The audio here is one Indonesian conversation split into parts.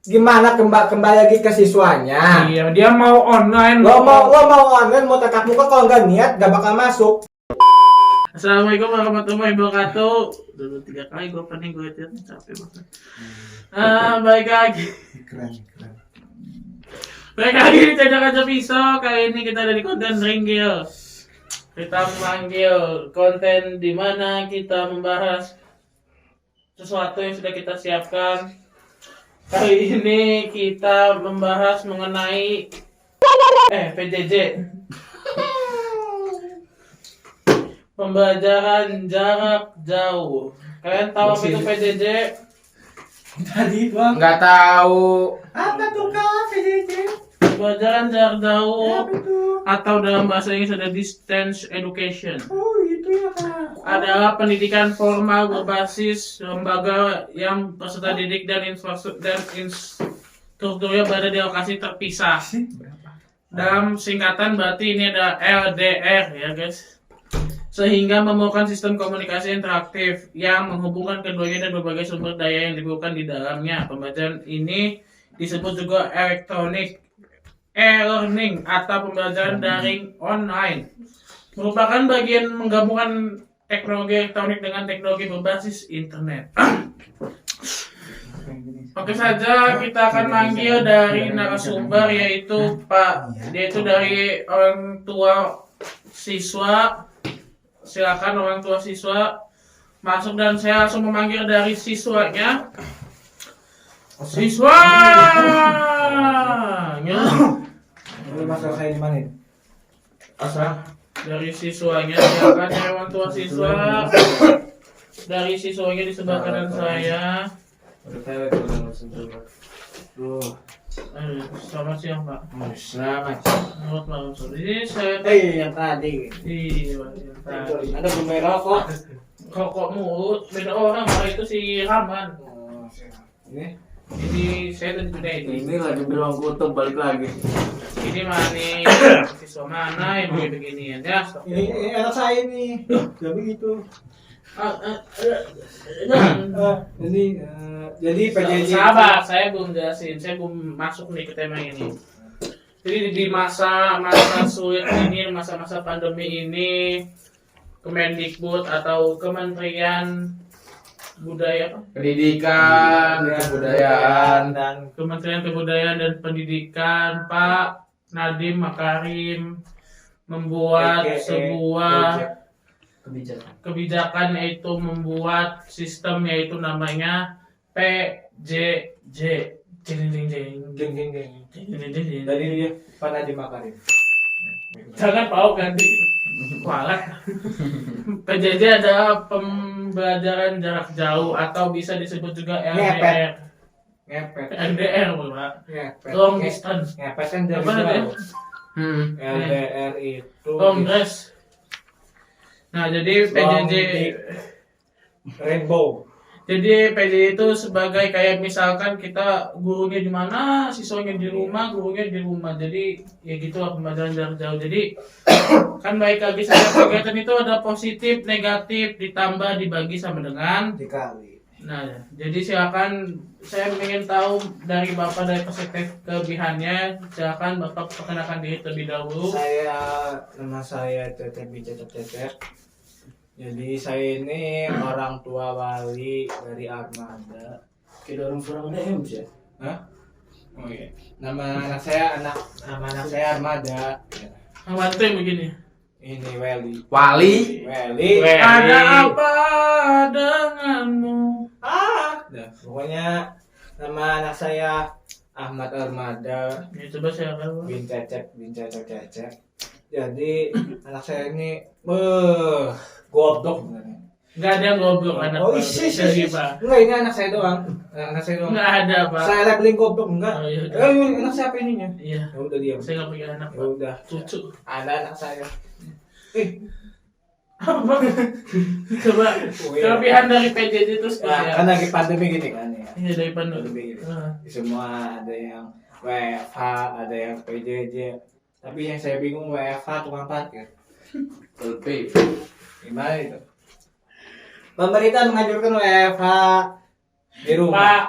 Gimana kembali lagi ke siswanya? Iya, dia mau online. Lo mau online, mau tatap muka, kalau nggak niat nggak bakal masuk. Assalamualaikum warahmatullahi wabarakatuh. Dulu 3 kali gue pening gue capek banget. Baik lagi. Keren. Baik lagi di Cendok Kaca Pisau. Kali ini kita ada di konten Ringgil. Kita memanggil konten di mana kita membahas sesuatu yang sudah kita siapkan. Kali ini kita membahas mengenai PJJ. Pembelajaran jarak jauh. Kalian tahu apa itu PJJ? Tadi bang. Nggak tahu. Apa tuh kak PJJ? Pembelajaran jarak jauh Apa tuh? atau dalam bahasa Inggris ada distance education. Oh itu ya kak. Adalah pendidikan formal berbasis lembaga yang peserta didik dan instrukturnya berada di lokasi terpisah. Dalam singkatan berarti ini ada LDR ya guys. Sehingga memerlukan sistem komunikasi interaktif yang menghubungkan keduanya dan berbagai sumber daya yang dibutuhkan di dalamnya. Pembelajaran ini disebut juga electronic e-learning atau pembelajaran daring online. Merupakan bagian menggabungkan teknologi elektronik dengan teknologi berbasis internet. Oke saja, kita akan manggil dari narasumber yaitu Pak, yaitu dari orang tua siswa. Silakan orang tua siswa masuk dan saya langsung memanggil dari siswanya. Siswa. Ini masalah saya di mana? Asal dari siswanya, silakan dari orang tua siswa. Dari siswanya di sebelah kanan saya. Selamat siang Pak. Selamat. Selamat malam sore. Ini saya Yang tadi. iya yang tadi. Ada pemain rokok. Kok mulut beda orang Pak, itu si Rahman. Ini saya tentunya ini. Ini lagi beruang kutub balik lagi. Ini mana siswa mana yang beginian ya? Ini anak saya nih. Gak begitu. Jadi PJJ. Sabar, saya belum jelasin, saya belum masuk nih ke tema ini. Jadi di masa sulit ini, masa-masa pandemi ini, Kemendikbud atau Kementerian Budaya, Pendidikan, kebudayaan, dan Kementerian Kebudayaan dan Pendidikan, Pak Nadiem Makarim membuat sebuah kebijakan, yaitu membuat sistem yaitu namanya PJJ. dari dia Pak Nadiem Makarim. Jangan pau ganti. Walah. PJJ adalah pembelajaran jarak jauh atau bisa disebut juga LDR. Ngepet. LDR, Pak. Ngepet. Long distance. Ngepet kan dari Apa namanya? jauh. LDR itu Kongres. Nah, jadi PJJ Rainbow. Jadi PJJ itu sebagai kayak misalkan kita gurunya di mana, siswanya di rumah, gurunya di rumah. Jadi ya gitu lah pembelajaran jarak jauh. Jadi kan baik lagi saya kegiatan itu ada positif, negatif, ditambah, dibagi sama dengan Dikali. Nah, jadi silakan, saya ingin tahu dari Bapak dari perspektif kelebihannya. Silakan Bapak perkenalkan diri terlebih dahulu. Nama saya Tetep Tetep. Jadi saya ini orang tua wali dari Armada. Kita orang kurang ada yang bisa. Hah? Oh iya. Nama anak saya Armada. Bantu yang begini. Ini Weli. Wali. Ada apa denganmu? Pokoknya nama anak saya Ahmad Armada Ya, coba silakan. bin Cecep. Jadi anak saya ini goblok sebenarnya. Nggak ada yang goblok anak Oh Pak. Jadi, Pak. Enggak, ini anak saya doang. Anak saya doang. Nggak ada Pak. Saya labeling goblok enggak? Oh, iya, udah. Anak siapa ininya? Iya. Ya udah diam. Saya nggak punya anak Ya Pak. udah. Cucu. Ada anak saya. Apa? Coba kelebihan dari PJJ itu seperti Ya, kan apa? lagi pandemi gini kan ya. Iya, dari Pandu. Pandemi gini. Ah. Semua ada yang WFH, ada yang PJJ. Tapi yang saya bingung WFH tukang parkir. LP. Gimana itu? Pemerintah menganjurkan WFH di rumah. Pak,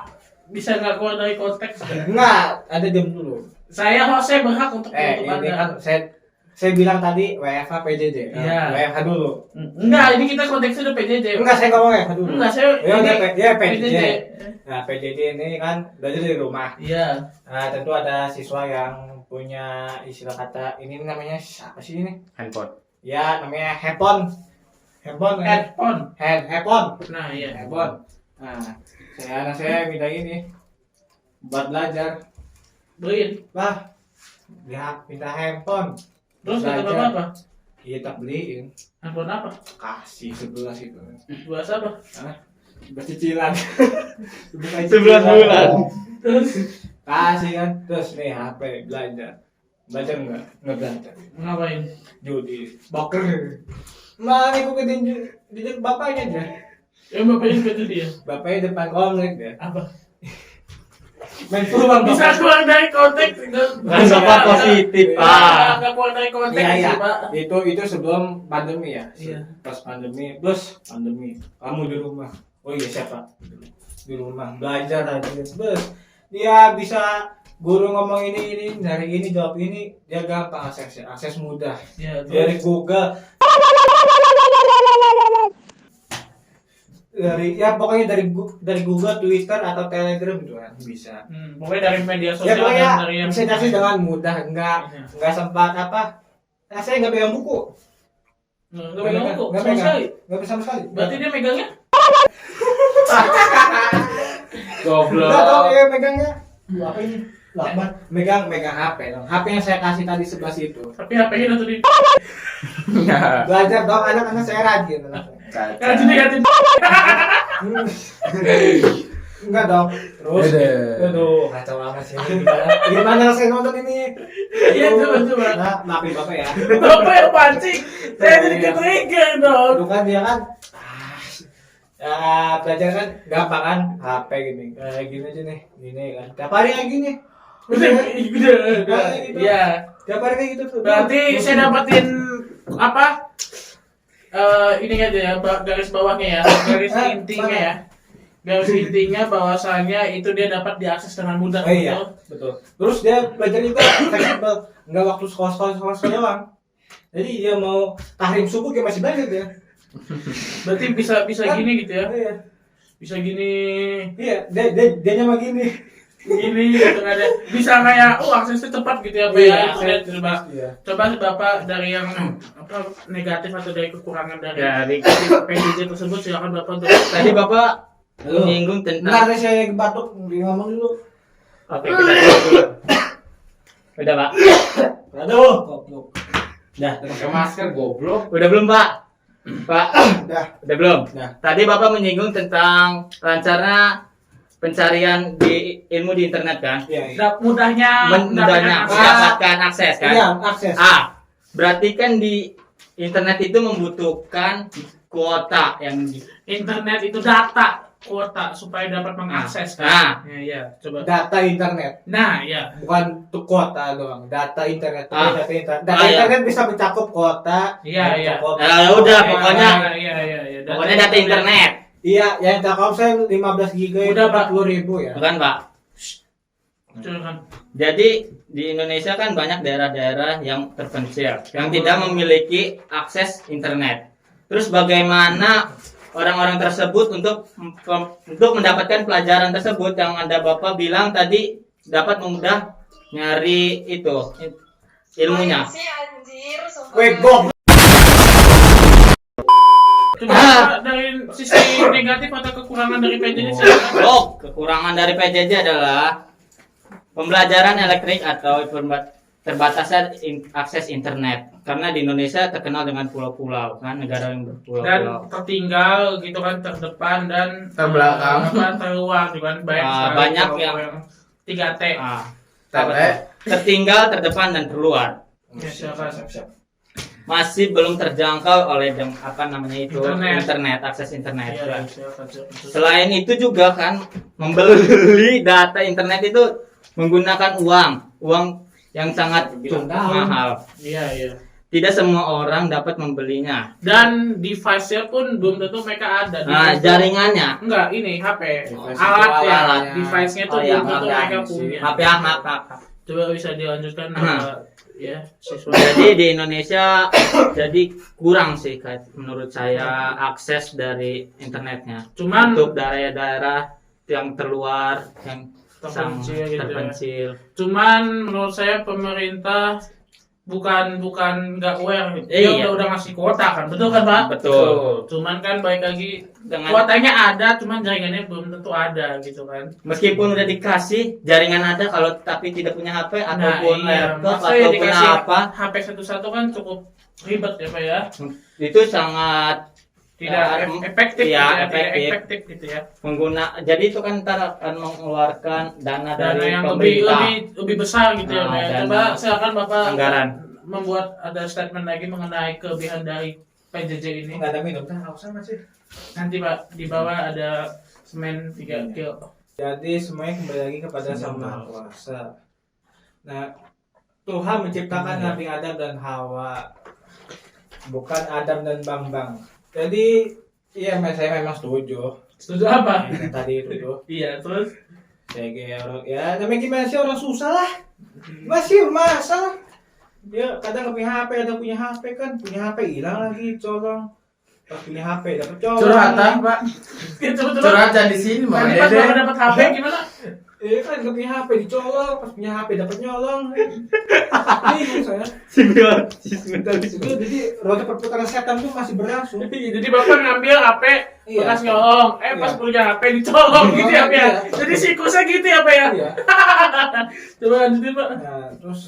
bisa nggak keluar dari konteks? Enggak, ada diam dulu. Saya Jose berhak untuk Ini Anda. kan saya bilang tadi WFH PJJ. Iya. WFH dulu. Enggak, ini kita konteksnya udah PJJ. Enggak, saya ngomong WFH dulu. Enggak, saya Ya udah ya PJJ. PJJ. Nah, PJJ ini kan belajar dari rumah. Iya. Nah, tentu ada siswa yang punya istilah kata ini namanya apa sih ini? Handphone. Ya, namanya handphone. Handphone. Headphone. Handphone. Nah, iya. Handphone. Nah, anak saya minta ini buat belajar. Beliin. Lah, dia minta handphone. Terus kata Belajar. Bapak apa? Iya, tak beliin. Handphone apa? Kasih 11 itu. Buat apa? Hah? Buat cicilan. 11 bulan. Terus Kasih kan. Terus nih HP belajar. Belajar enggak? Enggak belajar. ngapain? Judi. Boker. Mana aku ketin di bapaknya aja. Yang bapaknya juga tuh dia. Bapaknya depan komplek dia. Apa? Main peluang Bisa keluar dari konteks. Kan Bapak positif, Pak. Nggak keluar dari konteks Iya, iya. sih, Pak. Itu sebelum pandemi ya. Iya. Pas pandemi, plus pandemi. Kamu di rumah. Oh iya siapa? Di rumah belajar aja. Bus. Dia bisa guru ngomong ini dari ini jawab ini, dia gampang aksesnya. Akses mudah. Iya, Dari Google. Pokoknya dari Google, Twitter atau Telegram itu kan bisa. Pokoknya dari media Ya sosial pokoknya dan dari yang bisa kasih dengan mudah, enggak sempat apa. Nah, saya enggak pegang buku. Nggak pegang buku, Nggak sama pegang. sekali. Nggak bisa sama sekali. Berarti dia megangnya? Goblok. Enggak tahu ya megangnya. Apa ini? Lakban. Megang HP dong. HP yang saya kasih tadi 11 itu. Tapi HP-nya udah di Belajar dong anak-anak saya rajin. ganti. Enggak dong. Terus aduh kacau amat sih. Gimana saya nonton ini? Iya, coba. Nah, maafin Bapak ya. Bapak yang pancing. Saya jadi ke-trigger dong. Itu kan dia kan ya belajar kan gampang kan HP gini kayak gini aja nih gini kan tiap hari kayak gini Udah. Iya. tiap hari kayak gitu tuh Berarti saya dapetin apa? Ini aja ya, garis bawahnya ya, garis intinya ya. Garis intinya bahwasanya itu dia dapat diakses dengan mudah. oh, iya betul terus dia belajar juga fleksibel nggak waktu sekolah doang jadi dia mau tahrim subuh dia masih belajar dia Berarti bisa gini gitu ya. iya Bisa gini. iya dia nyama gini Gitu nggak ada. Bisa kayak aksesnya cepat gitu ya, Pak Iya, ya. Lihat, coba. iya. Coba Bapak dari yang apa negatif atau dari kekurangan dari Dari PJJ tersebut silakan Bapak untuk tadi Bapak Halo. menyinggung bentar tentang. deh saya batuk ngomong dulu Oke, kita dulu. Udah, Pak. aduh goblok dah Pakai masker goblok. Udah belum, Pak? Pak, dah udah belum? Udah. Tadi Bapak menyinggung tentang lancarnya pencarian di ilmu di internet kan? iya iya mudahnya Mudahnya akses. mendapatkan akses kan? iya akses Berarti kan di internet itu membutuhkan kuota yang Internet itu data kuota supaya dapat mengakses kan. Iya, coba. data internet Nah, ya. bukan untuk kuota doang data internet Ah. data Iya. internet bisa mencakup kuota Iya, iya. Ya udah, pokoknya Iya. pokoknya data internet. iya yang Telkomsel 15 GB Udah, Pak. 40.000 ya Bukan, Pak? Silakan. Jadi di Indonesia kan banyak daerah-daerah yang terpencil, yang tidak memiliki akses internet. Terus bagaimana orang-orang tersebut untuk mendapatkan pelajaran tersebut yang ada Bapak bilang tadi dapat mudah nyari itu ilmunya. weh goblok Coba dari sisi negatif atau kekurangan dari PJJ silakan. Kekurangan dari PJJ adalah pembelajaran elektrik atau terbatasan akses internet. Karena di Indonesia terkenal dengan pulau-pulau, kan negara yang Dan berpulau-pulau. tertinggal gitu kan, terdepan dan Terbelakang. terluar gitu kan. Banyak yang 3T. Tertinggal, terdepan dan terluar. Ya, silakan. siap Masih belum terjangkau oleh internet, akses internet. Iya, silakan. Selain itu juga kan membeli data internet itu menggunakan uang yang sangat Bilang cukup mahal. Iya. tidak semua orang dapat membelinya. Dan device-nya pun belum tentu mereka ada. Nah, jaringannya. Enggak, ini HP. Device Alat itu ya. alatnya. Device-nya tuh Oh iya, belum tentu maaf, mereka ya. punya. Maaf ya, maaf. Coba bisa dilanjutkan ya siswa. Jadi di Indonesia jadi kurang sih menurut saya akses dari internetnya. Cuman Untuk daerah-daerah yang terluar, yang Terpencil gitu ya. terpencil. Cuman menurut saya pemerintah bukan nggak aware. Dia Iya. udah ngasih kuota kan, betul kan Pak? Betul. Cuman kan baik lagi Dengan kuotanya ada, cuman jaringannya belum tentu ada gitu kan. meskipun udah dikasih jaringan ada kalau tapi tidak punya HP ataupun laptop maksudnya ataupun dikasih apa, HP satu-satu kan cukup ribet ya Pak ya. itu sangat Tidak efektif, iya, gitu ya, tidak efektif. efektif gitu ya. jadi itu kan ntar akan mengeluarkan dana Dana dari yang pemerintah, lebih besar gitu ya Nah, Pak ya. dana Coba silakan Bapak anggaran. membuat ada statement lagi mengenai kelebihan dari PJJ ini. Nggak ada minum, kan haus sama sih. Nanti Pak di bawah ada semen 3 kilo. Jadi semuanya kembali lagi kepada Sang Maha Kuasa. Nah, Tuhan menciptakan Nabi Adam dan Hawa, bukan Adam dan Bambang. Jadi, iya, saya memang setuju. Setuju apa? Yang tadi itu tuh. Iya, terus Kayak orang, ya namanya gimana sih, orang susah lah. Masih masa? Dia kadang nggak punya HP, ada punya HP kan, punya HP hilang lagi, colong. Pas punya HP dapat colong. Curhatan Pak, curhatan di sini Mama nanti pas Dede. Bapak dapat HP gimana? Iya kan nggak punya HP dicolong, pas punya HP dapat nyolong. Bingung saya. Jadi roda perputaran setan tuh masih berlangsung. Jadi Bapak ngambil HP Iya. bekas nyolong, pas Iya. punya HP dicolong gitu ya Pak ya. Iya. Jadi siklusnya gitu ya Pak ya. Iya. Coba lanjutin Pak. Nah, terus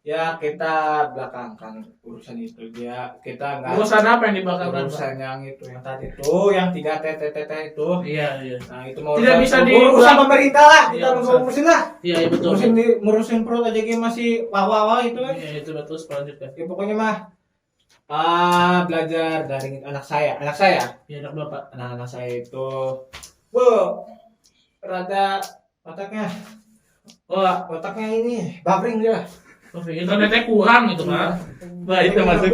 ya kita belakangkan urusan itu, dia kita nggak Urusan apa yang dibakar urusan yang itu yang tadi tuh yang 3 TTT itu. Iya, iya. Nah itu mau Tidak urusan- bisa urusan pemerintah lah, kita Iya, ngurusin lah. Iya, iya betul. Ngurusin perut aja gini masih wah itu kan. Iya, itu betul selanjutnya. Ya pokoknya mah belajar dari anak saya Iya, anak Bapak. anak-anak saya itu rada otaknya ini buffering dia. Internetnya kurang gitu Pak. Nah, itu masuk.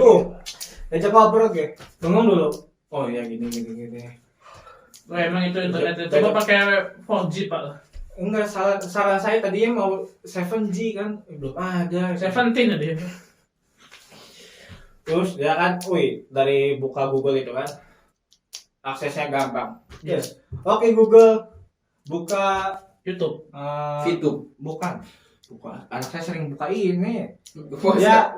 Diajak ngobrol ya. Bengong dulu. Oh iya gini. Wah, emang itu internetnya. Coba pakai 4G Pak. Enggak, saran saya tadinya mau 7G kan, belum ada. 17 ada ya. Terus dia kan, dari buka Google itu kan, aksesnya gampang. Yes. Oke Google, buka YouTube. Fitu. bukan. Anak saya sering buka ini. Ya,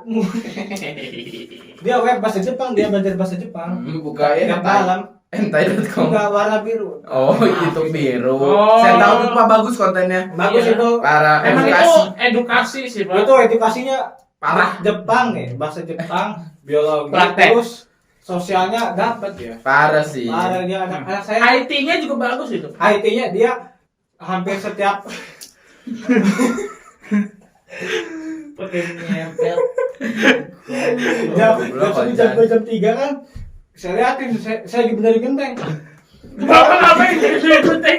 Dia web bahasa Jepang, dia belajar bahasa Jepang. buka Yang dalam, hentai.com. enggak warna biru. Oh, itu biru. Oh. Saya tahu tuh Pak, bagus kontennya. Bagus Iya. itu. Para Emang edukasi. itu edukasi sih Pak. Itu edukasinya Parah. Jepang nih, bahasa Jepang, biologi, Praktek. terus sosialnya dapat ya. Parah sih. Ada dia anak saya IT-nya juga bagus itu. IT-nya dia hampir setiap Pakai nyempel. jam 3 kan saya liatin, saya lagi benerin genteng. Bapak ngapain jadi penting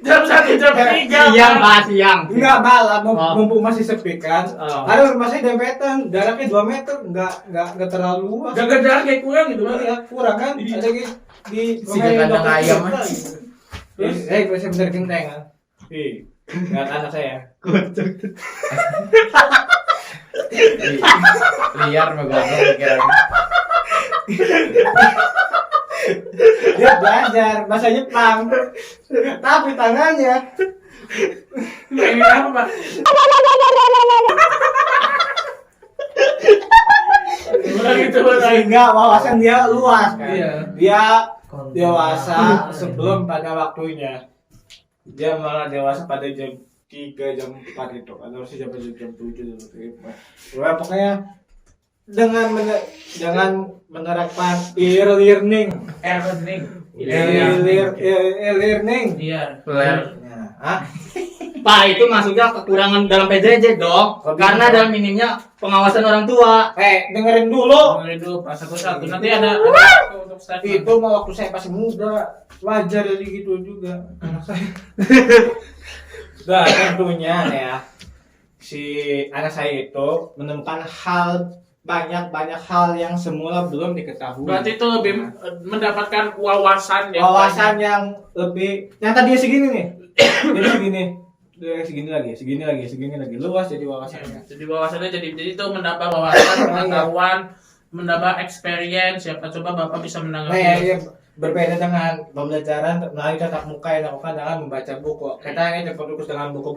jam 1 jam 3 Siang, Pak, siang. Enggak malam, Oh. mumpung masih sepi kan. Oh. Ada rumah saya dempetan, jaraknya 2 meter, enggak terlalu luas. Jaga jarak kayak kurang gitu Pak. Iya, kurang kan? Ada di Si kandang ayam aja. Terus saya bisa bener genteng kan. Lihat anak saya. Liar megangnya pikirannya. Dia belajar bahasa Jepang. Tapi tangannya Ini apa Pak? Gitu Pak. sehingga wawasan dia luas kan. Iya. Dia dewasa sebelum pada waktunya. Dia malah dewasa pada jam 3 jam 4 itu. Atau sih jam 7 gitu. Wah, pokoknya dengan menerapkan e-learning. E-learning. Iya. Peler. Hah? Pak, itu masuknya kekurangan dalam PJJ dong. Oh, Karena bisa. dalam minimnya pengawasan orang tua. Dengerin dulu. Mulai dulu pas satu-satu. Nanti ada untuk statement. Itu mah waktu saya masih muda, wajar jadi gitu juga anak saya. Nah, tentunya ya si anak saya itu menemukan hal banyak hal yang semula belum diketahui. Berarti itu lebih mendapatkan wawasan ya. Wawasan yang lebih, yang tadinya segini nih, jadi segini, segini lagi, luas jadi wawasannya. Jadi wawasannya jadi itu menambah wawasan, pengetahuan, menambah experience. Siapa coba Bapak bisa Nah, menanggapi. ya, berbeda dengan pembelajaran melalui tatap muka yang dilakukan dengan membaca buku. Kita ini terfokus dengan buku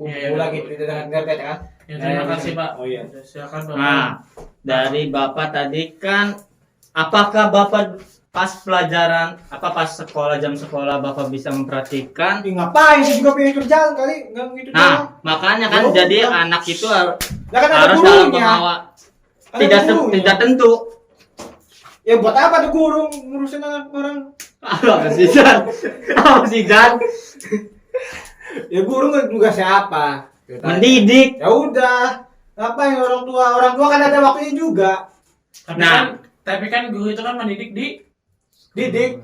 Iya, lagi, betul. tidak dengan internet kan. Ya, terima kasih Pak. Oh iya. Silakan Bapak. Nah, dari Bapak tadi kan, apakah Bapak pas pelajaran, pas jam sekolah Bapak bisa memperhatikan? Ngapain sih juga punya kerjaan kali, nggak gitu. Nah, makanya kan Oh, jadi bukan. anak itu harus Ya kan ada dalam gurunya. pengawas. Ada gurunya. Tidak tentu. Ya buat apa tuh guru ngurusin anak orang? Apa sih Jan? Apa sih Jan? Ya guru nggak juga siapa? Mendidik. Ya udah. Apa yang orang tua kan ada waktunya juga. Nah. Tapi kan guru itu kan mendidik di Didik.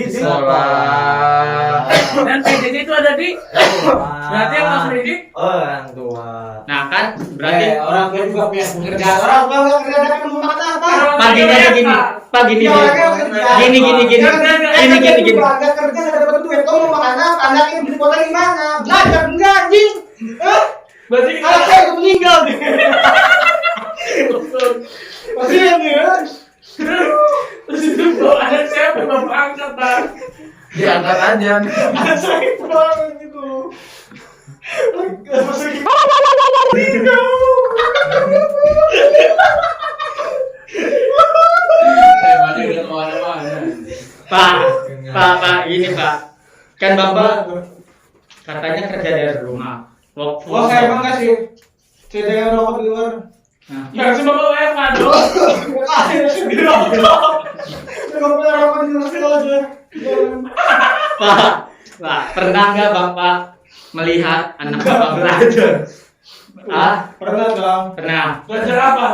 Sekolah. dan PJJ itu ada di. Berarti yang harus mendidik Orang tua. Nah kan berarti Orang tua juga punya pekerjaan. Orang tua punya pekerjaan kan mau makan apa? paginya gini, pagi Ya, orangnya kerja. gini. Keluarga kerja nggak dapat duit. Kamu mau makan apa? Anaknya beli kuota gimana? Belajar enggak anjing? berarti Anak saya udah meninggal nih. Masih ya? terus itu kalau ada siapa Bapak angkat Pak. Diangkat aja. Anak saya banget gitu. Emangnya udah kemana-mana. Pak, ini Pak. Kan Bapak katanya kerja dari rumah. Work from Wah, saya home. emang kasih. Saya dengan rokok di luar. Nah, Yang cuma bawa air kado. Sendiri rokok. Saya punya rokok di luar sekolah aja. Pak, pernah nggak Bapak melihat anak Bapak belajar? Pernah dong. Pernah. Belajar apa?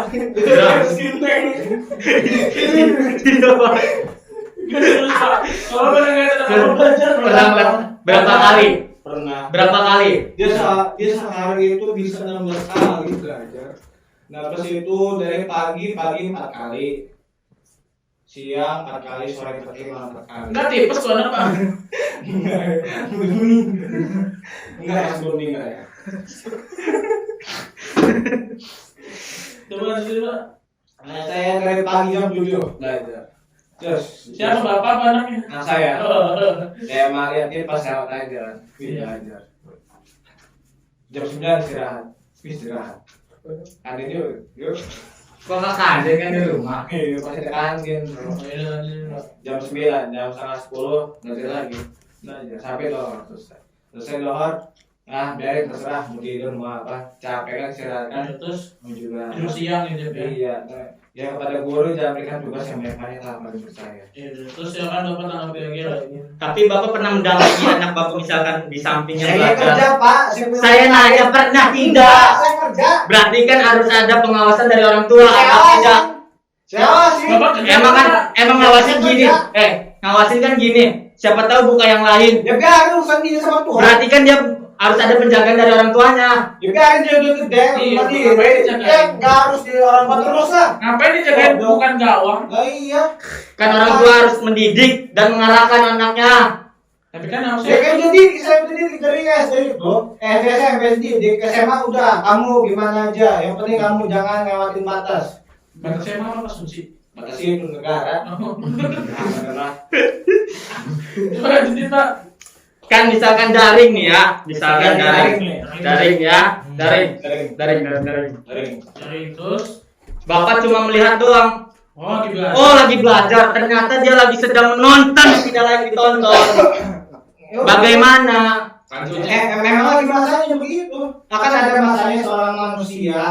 Sinteng. Belajar apa? Kalau benar nggak belajar Pernah berapa kali? Pernah. Berapa kali? Dia sehari itu bisa 16 kali belajar. Nah, terus itu dari pagi 4 kali. Siang 4 kali, sore 4 kali, malam 4 kali. Enggak tipes tuh anak Pak. Enggak ya, sebelum meninggal ya. Coba lanjut Pak. Nah, saya dari pagi jam 7 belajar. Terus Siapa Bapak apa anaknya? Nah, saya. Oh. Saya emang liatin pas lewat aja. Belajar. Jam 9 istirahat. Ada yuk. Kok nggak kangen kan di rumah? Iya, pasti kangen. Jam 9, jam setengah 10 belajar lagi. Belajar sampai dohor selesai dohor. Nah, biarin terserah mau tidur mau apa. Capek kan istirahat kan. Terus Mau juga. tidur siang gitu ya. Iya. Ya kepada guru jangan berikan tugas yang banyak-banyak lah pada saya. Iya, terus silakan Bapak tanggapi lagi lah. Tapi Bapak pernah mendampingi anak Bapak misalkan di sampingnya Saya kerja, belajar? Pak. Saya nanya pernah tidak? Saya kerja. Berarti kan harus ada pengawasan dari orang tua. Saya Apa tidak? awasin. Bapak kerja Emang ngawasin gini. Ngawasin kan gini. Siapa tahu buka yang lain. Ya biarin urusan dia sama Tuhan. Berarti kan dia harus ada penjagaan dari orang tuanya. Ya biarin dia udah gede, Iya, mati. ngapain dijaga? Ya nggak harus di orang tua terus lah. Ngapain dijagain bukan gawang? Lah iya. Kan orang tua harus mendidik dan mengarahkan anaknya. Tapi kan Ya harusnya kan jadi saya dari SD itu, SMP di SMA udah kamu gimana aja. Yang penting kamu jangan lewatin batas. batasnya emang apa suci? Batas itu negara. Nah, Coba lanjutin Pak. Kan misalkan daring nih ya. Misalkan daring. nih. Daring ya. Daring. Daring. Daring. Cari terus. Bapak cuma melihat doang. Oh, lagi belajar. Oh lagi belajar. Ternyata dia lagi sedang menonton. Tidak lagi ditonton. Bagaimana? Memang lagi masanya begitu. Akan ada masanya seorang manusia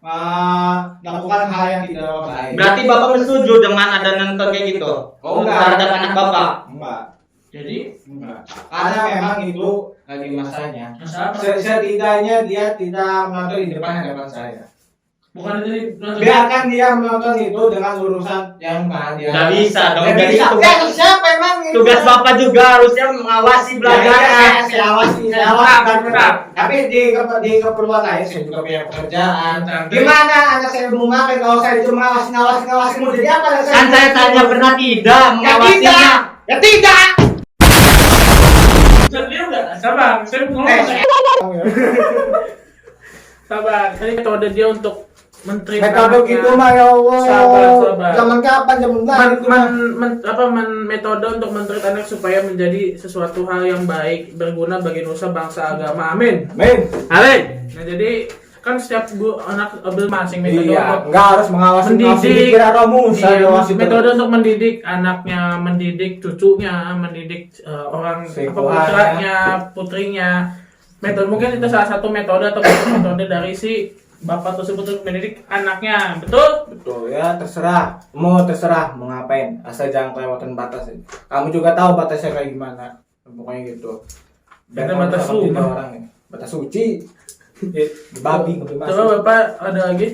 melakukan hal yang tidak baik. Berarti Bapak setuju dengan ada nonton kayak gitu? Oh, enggak. Terhadap anak Bapak? Enggak. Jadi, Enggak. Karena memang itu lagi masanya. masa apa? Setidaknya dia tidak menonton di depan hadapan saya. Bukan jadi Biarkan dia menonton itu dengan urusan yang dia. Nggak bisa dong. Nggak Jadi bisa. tugas, Ya, siapa emang itu? tugas bapak juga harusnya mengawasi belajarnya. Saya awasi. Tapi di keperluan lain saya juga punya pekerjaan. Gimana anak saya mau makan kalau saya itu ngawasi mau jadi apa? Kan saya tanya pernah tidak mengawasinya. Ya tidak. Dia udah sabar, saya ngomong. Sabar, tadi metode dia untuk menteri Metode gitu mah ya Allah. Sabar. Zaman kapan zaman metode untuk menteri anak supaya menjadi sesuatu hal yang baik berguna bagi nusa bangsa agama. Amin. Men. Amin. Nah jadi kan setiap anak masing metode Iya, untuk enggak harus mengawasi mendidik. kira Musa Iya, diawasi metode untuk mendidik anaknya, mendidik cucunya, mendidik orang Si apa, Tuhan, putranya, putrinya. Metode mungkin itu salah satu metode atau metode dari si bapak tersebut untuk mendidik anaknya, betul? Betul ya, terserah mau ngapain, asal jangan kelewatan batas. Kamu juga tahu batasnya kayak gimana, pokoknya gitu. Ada batas sama rumah. orang nih, batas suci. Babi nggak boleh masuk. Coba bapak ada lagi?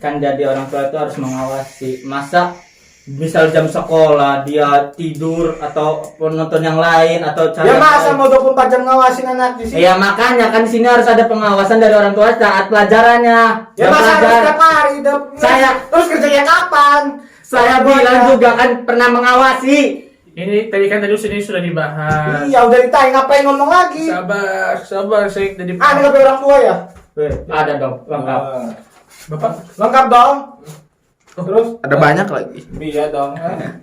Kan jadi orang tua itu harus mengawasi. Masa misal jam sekolah dia tidur atau nonton yang lain atau cara Ya masa mau 24 jam ngawasin anak di sini? Iya makanya kan di sini harus ada pengawasan dari orang tua saat pelajarannya. Ya Jam masa harus pelajar. setiap hari? Saya- terus kerjanya kapan? Saya bilang juga kan pernah mengawasi. Ini tadi sini sudah dibahas. Iya udah ditanya ngapain ngomong lagi? Sabar, saya jadi Ada nggak orang tua ya? Ada dong, lengkap. bapak. Lengkap dong. Terus Ada banyak lagi. iya dong.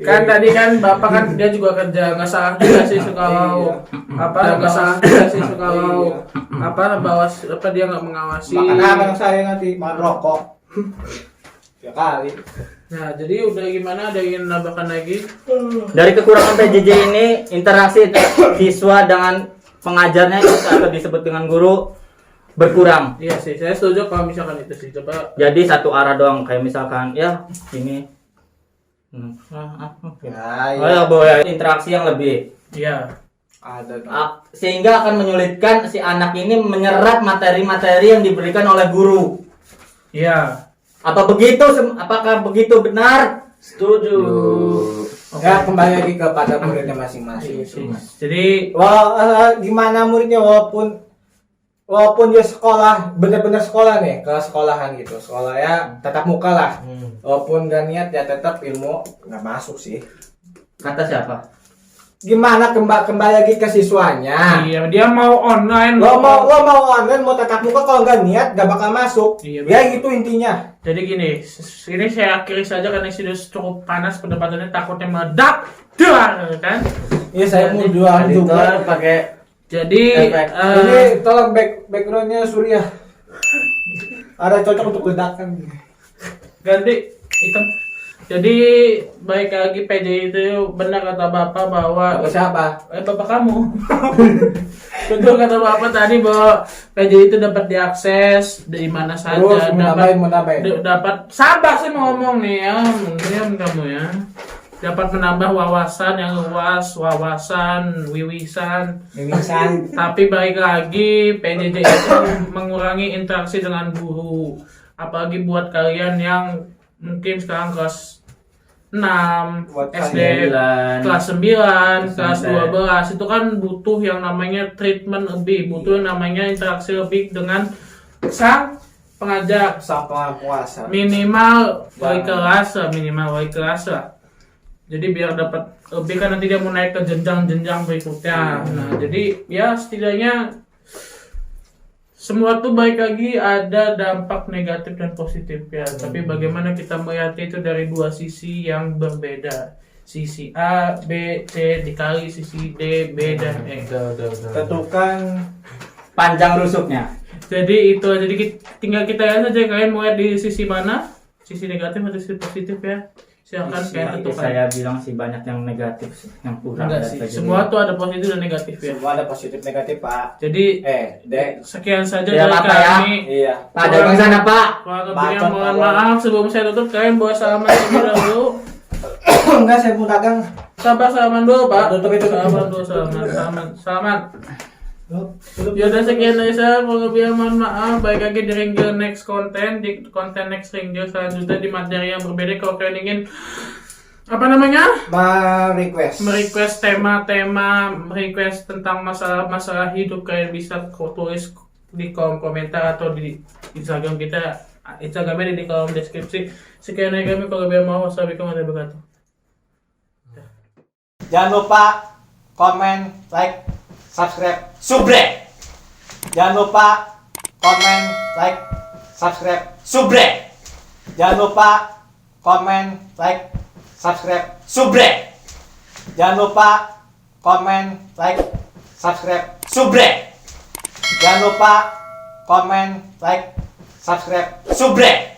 Kan tadi kan bapak kan dia juga kerja, nggak salah juga sih kalau apa nggak salah juga sih kalau apa bawas apa dia nggak mengawasi. Makan apa yang saya nanti makan rokok. Ya kali. Nah jadi udah gimana, ada yang nambahkan lagi? Dari kekurangan PJJ ini interaksi siswa dengan pengajarnya atau disebut dengan guru berkurang. Iya sih, saya setuju kalau misalkan itu sih. Coba Jadi satu arah doang kayak misalkan ya ini. Ya, Oh ya boleh interaksi yang lebih. iya. Ada dong. Sehingga akan menyulitkan si anak ini menyerap materi-materi yang diberikan oleh guru. Iya. Apa begitu? Apakah begitu benar? Setuju. Ya kembali lagi kepada muridnya masing-masing. Jadi Gimana muridnya walaupun dia sekolah bener-bener sekolah nih ke sekolahan gitu, sekolah ya tatap muka lah, walaupun gak niat ya tetap ilmu nggak masuk sih. Kata siapa? Gimana kembali lagi ke siswanya. iya, dia mau online. Lo mau online mau tatap muka kalau nggak niat gak bakal masuk. Iya, Ya gitu intinya. Jadi gini, ini saya akhiri saja karena sudah cukup panas perdebatannya, takutnya meledak, dar kan? Iya saya mau jual juga. Pakai Jadi efek. Ini tolong backgroundnya Surya. Ada cocok untuk ledakan. ganti hitam. Jadi baik lagi PJ itu benar kata bapak bahwa Apa siapa? bapak kamu. Betul kata bapak tadi bahwa PJ itu dapat diakses dari mana saja. Terus mau nambahin. Dapat sabar sih mau ngomong nih ya, diam kamu ya. Dapat menambah wawasan yang luas, wiwisan. Tapi baik lagi PJJ itu mengurangi interaksi dengan guru. Apalagi buat kalian yang mungkin sekarang kelas 6, Buat SD, kelas 9, kelas 12 SMP. itu kan butuh yang namanya treatment lebih, butuh yang namanya interaksi lebih dengan sang pengajar. Sama puasa. Minimal wali kelas lah. Jadi biar dapat lebih kan nanti dia mau naik ke jenjang-jenjang berikutnya. Nah, jadi ya setidaknya semua tuh baik lagi ada dampak negatif dan positif ya. Tapi bagaimana kita melihat itu dari dua sisi yang berbeda. Sisi A, B, C dikali sisi D, B dan E. Tentukan panjang rusuknya. Jadi itu aja. Jadi tinggal kita lihat saja kalian mau lihat di sisi mana? Sisi negatif atau sisi positif ya. Silakan kayak tentukan. Saya bilang sih banyak yang negatif sih, yang kurang. Enggak sih. Semua tuh ada positif dan negatif ya. semua ada positif negatif Pak. Jadi Dek. sekian saja Ya, dari Pak, ya. kami. Iya. Pak ada bang sana Pak. Kalau lebihnya Bacot, mohon Pak. maaf sebelum saya tutup kalian bawa salaman terlebih dahulu. Enggak saya mau dagang. Sabar salaman dulu Pak. Tutup itu. Salaman dulu salaman. Ya udah sekian Aisyah, kalau lebih mohon maaf. Baik lagi di Ringgil next konten, di konten next Ringgil selanjutnya di materi yang berbeda. Kalau kalian ingin apa namanya? Merequest tema-tema, request tentang masalah hidup, kalian bisa tulis di kolom komentar atau di Instagram kita. Instagramnya di kolom deskripsi. Sekian dari kami, kalau lebih mau. Wassalamualaikum warahmatullahi wabarakatuh. Jangan lupa komen, like, subscribe, subrek. Jangan lupa komen, like, subscribe, subrek. Jangan lupa komen, like, subscribe, subrek. Jangan lupa komen, like, subscribe, subrek. Jangan lupa komen, like, subscribe, subrek.